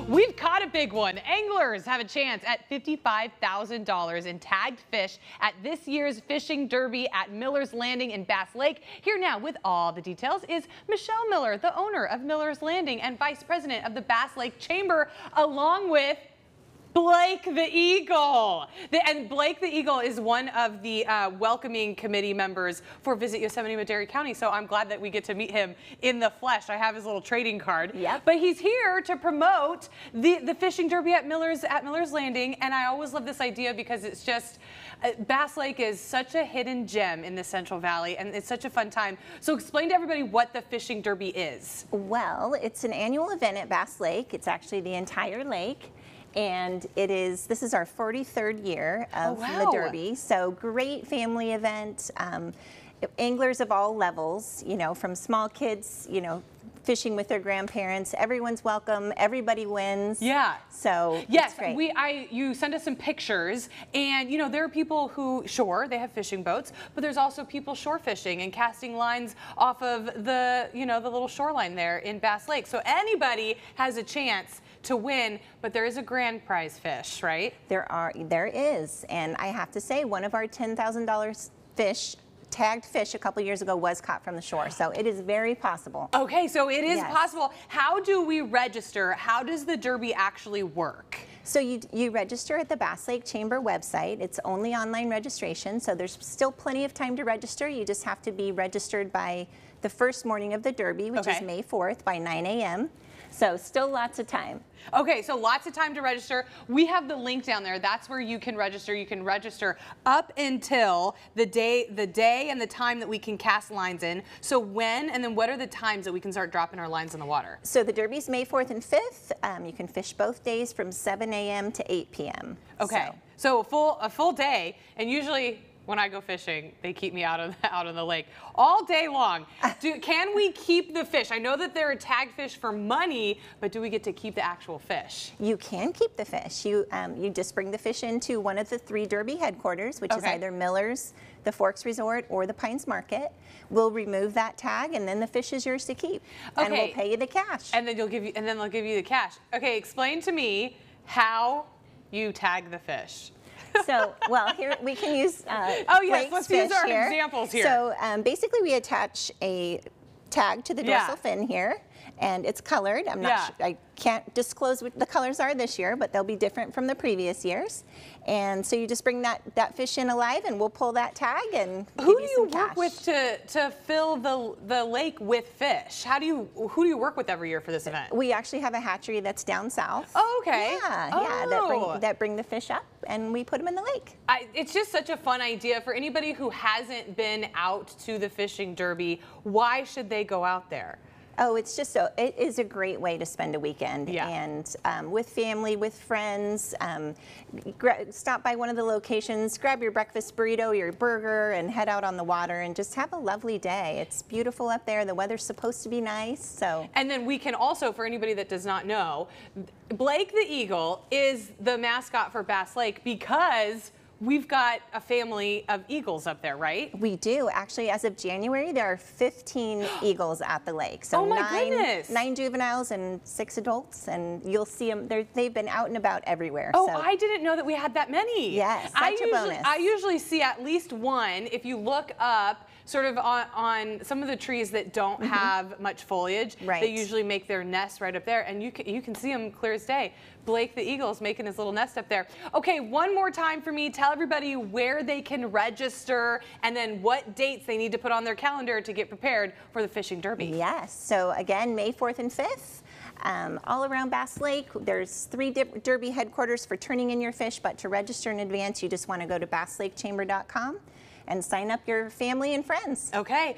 We've caught a big one. Anglers have a chance at $55,000 in tagged fish at this year's fishing derby at Miller's Landing in Bass Lake. Here now with all the details is Michelle Miller, the owner of Miller's Landing and vice president of the Bass Lake Chamber, along with Blake the Eagle. And Blake the Eagle is one of the welcoming committee members for Visit Yosemite Madera County, so I'm glad that we get to meet him in the flesh. I have his little trading card. Yep. But he's here to promote the fishing derby at Miller's Landing, and I always love this idea because it's just, Bass Lake is such a hidden gem in the Central Valley, and it's such a fun time. So explain to everybody what the fishing derby is. Well, it's an annual event at Bass Lake. It's actually the entire lake. And this is our 43rd year of the Derby. So great family event. Anglers of all levels, you know, from small kids, you know, fishing with their grandparents. Everyone's welcome. Everybody wins. Yeah. So yes, it's great. You sent us some pictures, and you know there are people who they have fishing boats, but there's also people shore fishing and casting lines off of the the little shoreline there in Bass Lake. So anybody has a chance to win, but there is a grand prize fish, right? There is, and I have to say, one of our $10,000 tagged fish a couple years ago was caught from the shore, so it is very possible. Okay, so it is possible. How do we register? How does the derby actually work? So you register at the Bass Lake Chamber website. It's only online registration, so there's still plenty of time to register. You just have to be registered by the first morning of the derby, which is May 4th by 9 a.m. So still lots of time. Okay, so lots of time to register. We have the link down there. That's where you can register. You can register up until the day and the time that we can cast lines in. So when and then what are the times that we can start dropping our lines in the water? So the derby's May 4th and 5th. You can fish both days from 7 a.m. to 8 p.m. Okay, so a full day, and usually when I go fishing, they keep me out on the lake all day long. Can we keep the fish? I know that there are tagged fish for money, but do we get to keep the actual fish? You can keep the fish. You just bring the fish into one of the 3 derby headquarters, which is either Miller's, the Forks Resort, or the Pines Market. We'll remove that tag, and then the fish is yours to keep, and we'll pay you the cash. And then they'll give you the cash. Okay, explain to me how you tag the fish. So, well, here we can use let's use our examples here. So basically we attach a tag to the dorsal fin here, and it's colored. I'm not sure, I can't disclose what the colors are this year, but they'll be different from the previous years. And so you just bring that fish in alive, and we'll pull that tag and who do you work with to fill the lake with fish? Who do you work with every year for this event? We actually have a hatchery that's down south. Oh, okay. Yeah, that bring the fish up, and we put them in the lake. It's just such a fun idea for anybody who hasn't been out to the fishing derby. Why should they go out there? Oh, it is a great way to spend a weekend, and with family, with friends. Stop by one of the locations, grab your breakfast burrito, your burger, and head out on the water and just have a lovely day. It's beautiful up there. The weather's supposed to be nice, so. And then we can also, for anybody that does not know, Blake the Eagle is the mascot for Bass Lake because we've got a family of eagles up there, right? We do. Actually, as of January, there are 15 eagles at the lake. So oh my goodness. 9 juveniles and 6 adults, and you'll see them. They've been out and about everywhere. Oh, so. I didn't know that we had that many. Yes, such a bonus. I usually see at least one. If you look up sort of on some of the trees that don't have much foliage, they usually make their nest right up there, and you can see them clear as day. Blake the Eagle is making his little nest up there. Okay, one more time for me. Tell everybody where they can register and then what dates they need to put on their calendar to get prepared for the fishing derby. Yes, so again, May 4th and 5th. All around Bass Lake. There's 3 derby headquarters for turning in your fish, but to register in advance, you just want to go to basslakechamber.com. and sign up your family and friends. Okay,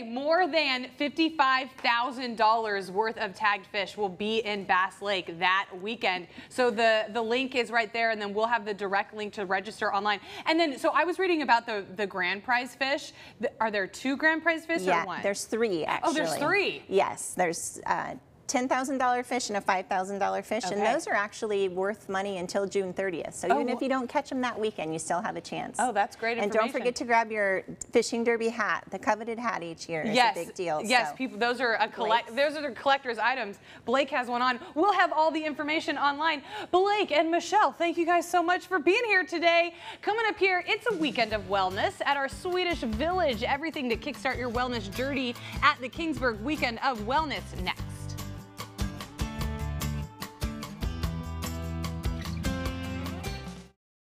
more than $55,000 worth of tagged fish will be in Bass Lake that weekend. So the link is right there, and then we'll have the direct link to register online. And then, so I was reading about the grand prize fish. Are there 2 grand prize fish or 1? There's 3 actually. Oh, there's 3. Yes, there's $10,000 fish and a $5,000 fish, and Okay. those are actually worth money until June 30th. So even if you don't catch them that weekend, you still have a chance. Oh, that's great And information. don't forget to grab your fishing derby hat, the coveted hat each year. Yes, is a big deal. yes, so. people. Those are the collector's items. Blake has one on. We'll have all the information online. Blake and Michelle, thank you guys so much for being here today. Coming up here, it's a weekend of wellness at our Swedish Village. Everything to kickstart your wellness journey at the Kingsburg Weekend of Wellness next.